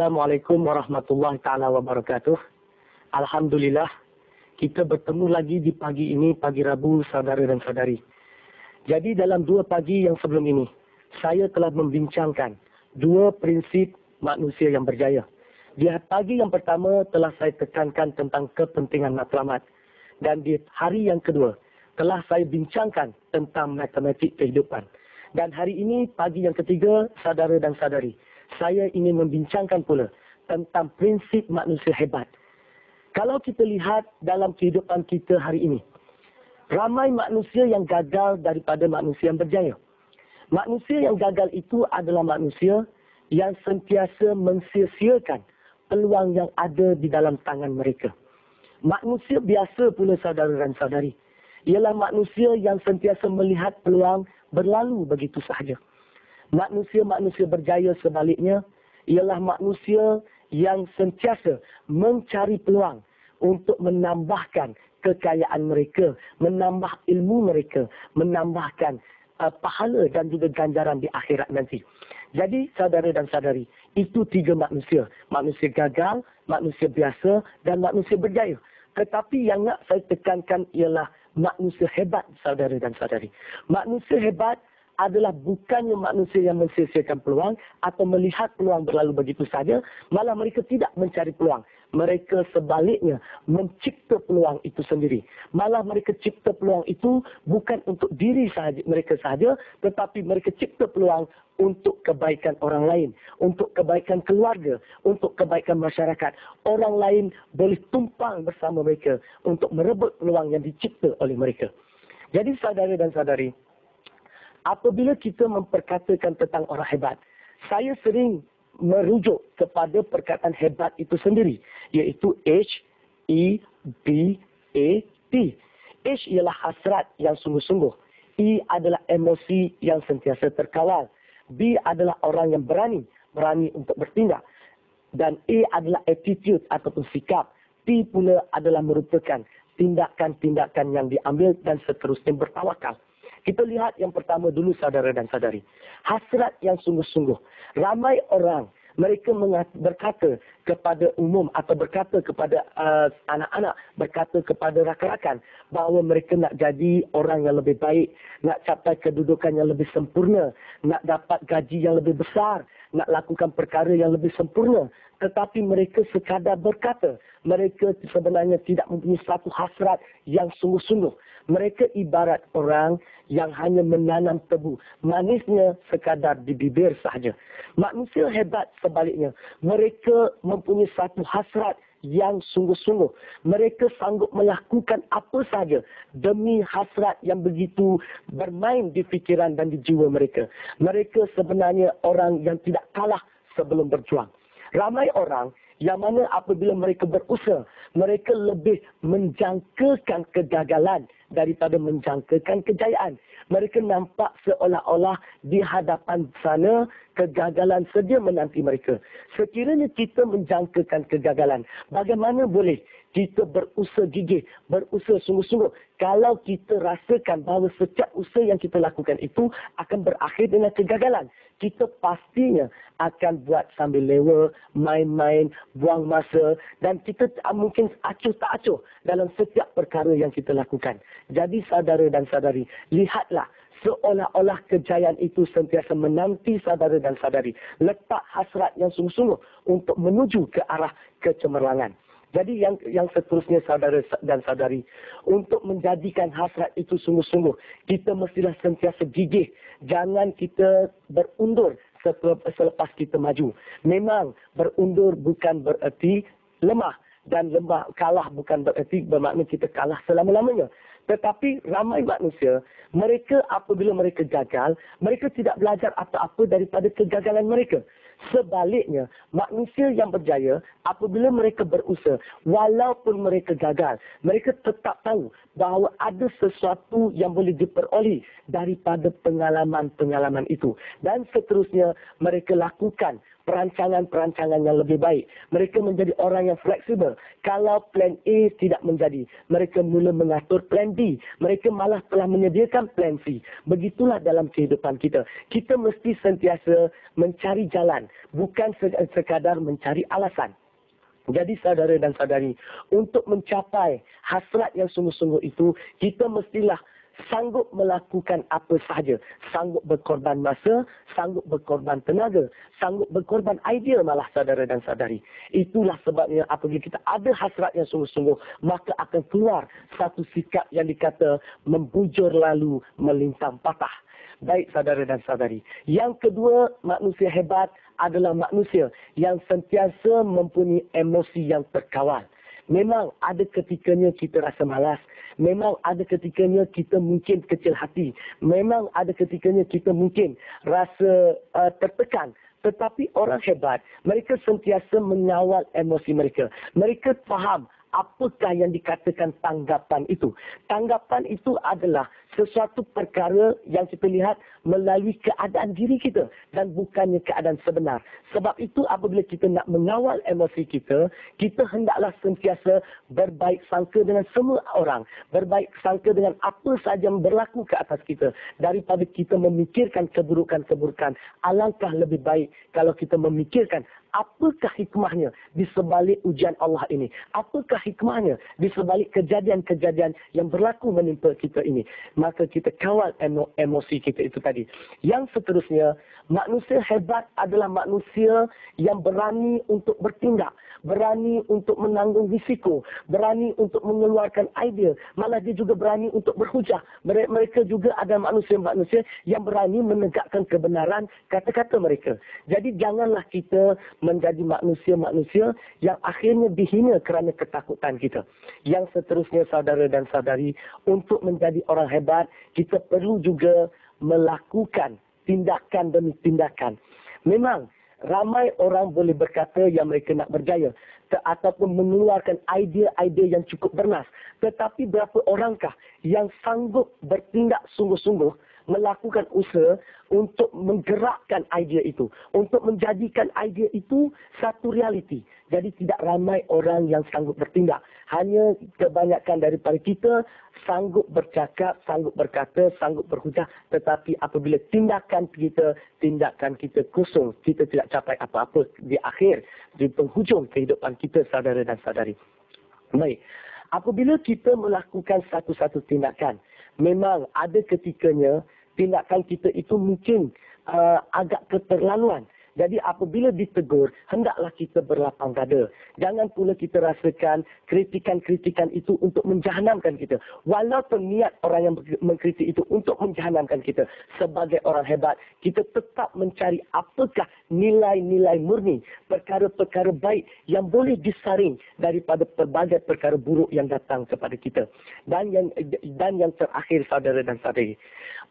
Assalamualaikum warahmatullahi taala wabarakatuh. Alhamdulillah, kita bertemu lagi di pagi ini, pagi Rabu, saudara dan saudari. Jadi dalam 2 pagi yang sebelum ini, saya telah membincangkan 2 prinsip manusia yang berjaya. Di pagi yang pertama telah saya tekankan tentang kepentingan matlamat. Dan di hari yang kedua, telah saya bincangkan tentang matematik kehidupan. Dan hari ini, pagi yang ketiga, saudara dan saudari, saya ingin membincangkan pula tentang prinsip manusia hebat. Kalau kita lihat dalam kehidupan kita hari ini, ramai manusia yang gagal daripada manusia yang berjaya. Manusia yang gagal itu adalah manusia yang sentiasa mensia-siakan peluang yang ada di dalam tangan mereka. Manusia biasa pula saudara dan saudari, ialah manusia yang sentiasa melihat peluang berlalu begitu sahaja. Manusia-manusia berjaya sebaliknya ialah manusia yang sentiasa mencari peluang untuk menambahkan kekayaan mereka, menambah ilmu mereka, menambahkan pahala dan juga ganjaran di akhirat nanti. Jadi saudara dan saudari, itu 3 manusia. Manusia gagal, manusia biasa dan manusia berjaya. Tetapi yang nak saya tekankan ialah manusia hebat saudara dan saudari. Manusia hebat adalah bukannya manusia yang mensia-siakan peluang atau melihat peluang berlalu begitu saja, malah mereka tidak mencari peluang. Mereka sebaliknya mencipta peluang itu sendiri. Malah mereka cipta peluang itu bukan untuk diri mereka sahaja, tetapi mereka cipta peluang untuk kebaikan orang lain, untuk kebaikan keluarga, untuk kebaikan masyarakat. Orang lain boleh tumpang bersama mereka untuk merebut peluang yang dicipta oleh mereka. Jadi saudara dan saudari, apabila kita memperkatakan tentang orang hebat, saya sering merujuk kepada perkataan hebat itu sendiri, iaitu H-E-B-A-T. H ialah hasrat yang sungguh-sungguh. E adalah emosi yang sentiasa terkawal. B adalah orang yang berani untuk bertindak. Dan A adalah attitude ataupun sikap. T pula adalah merupakan tindakan-tindakan yang diambil dan seterusnya bertawakal. Kita lihat yang pertama dulu saudara dan saudari. Hasrat yang sungguh-sungguh. Ramai orang, mereka berkata kepada umum atau berkata kepada anak-anak, berkata kepada rakan-rakan bahawa mereka nak jadi orang yang lebih baik, nak capai kedudukan yang lebih sempurna, nak dapat gaji yang lebih besar, nak lakukan perkara yang lebih sempurna. Tetapi mereka sekadar berkata, mereka sebenarnya tidak mempunyai satu hasrat yang sungguh-sungguh. Mereka ibarat orang yang hanya menanam tebu. Manisnya sekadar di bibir sahaja. Manusia hebat sebaliknya. Mereka mempunyai satu hasrat yang sungguh-sungguh. Mereka sanggup melakukan apa sahaja demi hasrat yang begitu bermain di fikiran dan di jiwa mereka. Mereka sebenarnya orang yang tidak kalah sebelum berjuang. Ramai orang yang mana apabila mereka berusaha, mereka lebih menjangkakan kegagalan daripada menjangkakan kejayaan. Mereka nampak seolah-olah di hadapan sana kegagalan sedia menanti mereka. Sekiranya kita menjangkakan kegagalan, bagaimana boleh kita berusaha gigih, berusaha sungguh-sungguh kalau kita rasakan bahawa setiap usaha yang kita lakukan itu akan berakhir dengan kegagalan? Kita pastinya akan buat sambil lewa, main-main, buang masa dan kita mungkin acuh tak acuh dalam setiap perkara yang kita lakukan. Jadi saudara dan saudari, lihatlah seolah-olah kejayaan itu sentiasa menanti saudara dan saudari. Letak hasrat yang sungguh-sungguh untuk menuju ke arah kecemerlangan. Jadi yang seterusnya saudara dan saudari, untuk menjadikan hasrat itu sungguh-sungguh, kita mestilah sentiasa gigih. Jangan kita berundur selepas kita maju. Memang berundur bukan bererti lemah. Dan kalah bukan bererti bermakna kita kalah selama-lamanya. Tetapi ramai manusia, mereka apabila mereka gagal, mereka tidak belajar apa-apa daripada kegagalan mereka. Sebaliknya, manusia yang berjaya, apabila mereka berusaha, walaupun mereka gagal, mereka tetap tahu bahawa ada sesuatu yang boleh diperoleh daripada pengalaman-pengalaman itu. Dan seterusnya, mereka lakukan perancangan-perancangan yang lebih baik. Mereka menjadi orang yang fleksibel. Kalau plan A tidak menjadi, mereka mula mengatur plan B. Mereka malah telah menyediakan plan C. Begitulah dalam kehidupan kita. Kita mesti sentiasa mencari jalan, bukan sekadar mencari alasan. Jadi saudara dan saudari, untuk mencapai hasrat yang sungguh-sungguh itu, kita mestilah sanggup melakukan apa sahaja. Sanggup berkorban masa, sanggup berkorban tenaga, sanggup berkorban idea malah saudara dan saudari. Itulah sebabnya apabila kita ada hasrat yang sungguh-sungguh, maka akan keluar satu sikap yang dikata membujur lalu melintang patah. Baik saudara dan saudari. Yang kedua, manusia hebat adalah manusia yang sentiasa mempunyai emosi yang terkawal. Memang ada ketikanya kita rasa malas. Memang ada ketikanya kita mungkin kecil hati. Memang ada ketikanya kita mungkin rasa tertekan. Tetapi orang hebat, mereka sentiasa mengawal emosi mereka. Mereka faham apakah yang dikatakan tanggapan itu. Tanggapan itu adalah sesuatu perkara yang kita lihat melalui keadaan diri kita dan bukannya keadaan sebenar. Sebab itu apabila kita nak mengawal emosi kita, kita hendaklah sentiasa berbaik sangka dengan semua orang. Berbaik sangka dengan apa sahaja yang berlaku ke atas kita. Daripada kita memikirkan keburukan-keburukan, alangkah lebih baik kalau kita memikirkan apakah hikmahnya di sebalik ujian Allah ini. Apakah hikmahnya di sebalik kejadian-kejadian yang berlaku menimpa kita ini. Maka kita kawal emosi kita itu tadi. Yang seterusnya, manusia hebat adalah manusia yang berani untuk bertindak. Berani untuk menanggung risiko. Berani untuk mengeluarkan idea. Malah dia juga berani untuk berhujah. Mereka juga ada manusia-manusia yang berani menegakkan kebenaran kata-kata mereka. Jadi janganlah kita menjadi manusia-manusia yang akhirnya dihina kerana ketakutan kita. Yang seterusnya saudara dan saudari, untuk menjadi orang hebat, kita perlu juga melakukan tindakan demi tindakan. Memang ramai orang boleh berkata yang mereka nak berjaya ataupun mengeluarkan idea-idea yang cukup bernas. Tetapi berapa orangkah yang sanggup bertindak sungguh-sungguh melakukan usaha untuk menggerakkan idea itu, untuk menjadikan idea itu satu realiti. Jadi tidak ramai orang yang sanggup bertindak. Hanya kebanyakan daripada kita sanggup bercakap, sanggup berkata, sanggup berhujah, tetapi apabila tindakan kita kosong, kita tidak capai apa-apa di akhir, di penghujung kehidupan kita saudara dan saudari. Baik, apabila kita melakukan satu-satu tindakan, memang ada ketikanya tindakan kita itu mungkin agak keterlaluan. Jadi apabila ditegur, hendaklah kita berlapang dada. Jangan pula kita rasakan kritikan-kritikan itu untuk menjahanamkan kita. Walaupun niat orang yang mengkritik itu untuk menjahanamkan kita. Sebagai orang hebat, kita tetap mencari apakah nilai-nilai murni, perkara-perkara baik yang boleh disaring daripada pelbagai perkara buruk yang datang kepada kita. Dan yang terakhir saudara dan saudari,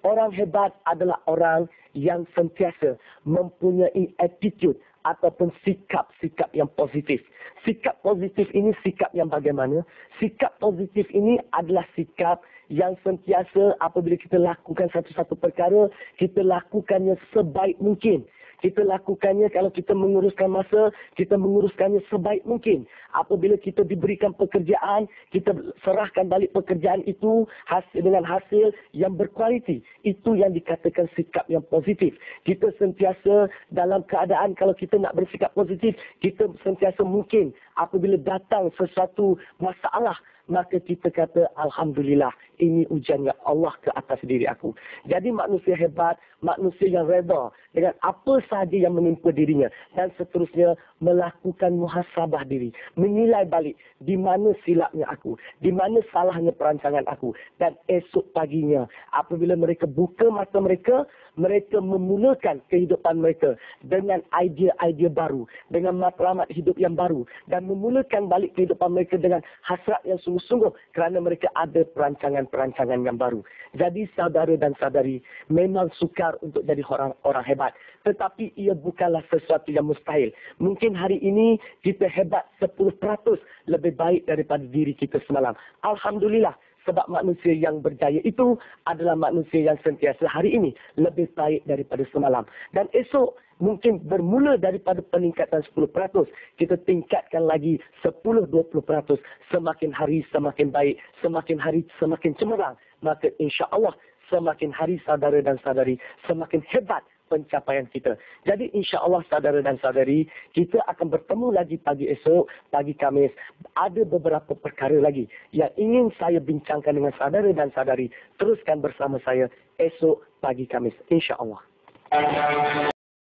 orang hebat adalah orang yang sentiasa mempunyai attitude ataupun sikap-sikap yang positif. Sikap positif ini sikap yang bagaimana? Sikap positif ini adalah sikap yang sentiasa apabila kita lakukan satu-satu perkara, kita lakukannya sebaik mungkin. Kita lakukannya kalau kita menguruskan masa, kita menguruskannya sebaik mungkin. Apabila kita diberikan pekerjaan, kita serahkan balik pekerjaan itu dengan hasil yang berkualiti. Itu yang dikatakan sikap yang positif. Kita sentiasa dalam keadaan kalau kita nak bersikap positif, kita sentiasa mungkin apabila datang sesuatu masalah, maka kita kata, Alhamdulillah, ini ujiannya Allah ke atas diri aku. Jadi manusia hebat, manusia yang reda dengan apa sahaja yang menimpa dirinya. Dan seterusnya, melakukan muhasabah diri. Menilai balik, di mana silapnya aku, di mana salahnya perancangan aku. Dan esok paginya, apabila mereka buka mata mereka, mereka memulakan kehidupan mereka dengan idea-idea baru, dengan matlamat hidup yang baru, dan memulakan balik kehidupan mereka dengan hasrat yang sungguh-sungguh kerana mereka ada perancangan-perancangan yang baru. Jadi saudara dan saudari, memang sukar untuk jadi orang hebat, tetapi ia bukanlah sesuatu yang mustahil. Mungkin hari ini kita hebat 10% lebih baik daripada diri kita semalam. Alhamdulillah, Sebab manusia yang berjaya itu adalah manusia yang sentiasa hari ini lebih baik daripada semalam. Dan esok mungkin bermula daripada peningkatan 10%, kita tingkatkan lagi 10-20%. Semakin hari semakin baik, semakin hari semakin cemerlang. Maka insya-Allah semakin hari saudara dan saudari semakin hebat pencapaian kita. Jadi insya-Allah saudara dan saudari, kita akan bertemu lagi pagi esok, pagi Khamis. Ada beberapa perkara lagi yang ingin saya bincangkan dengan saudara dan saudari. Teruskan bersama saya esok pagi Khamis, insya-Allah.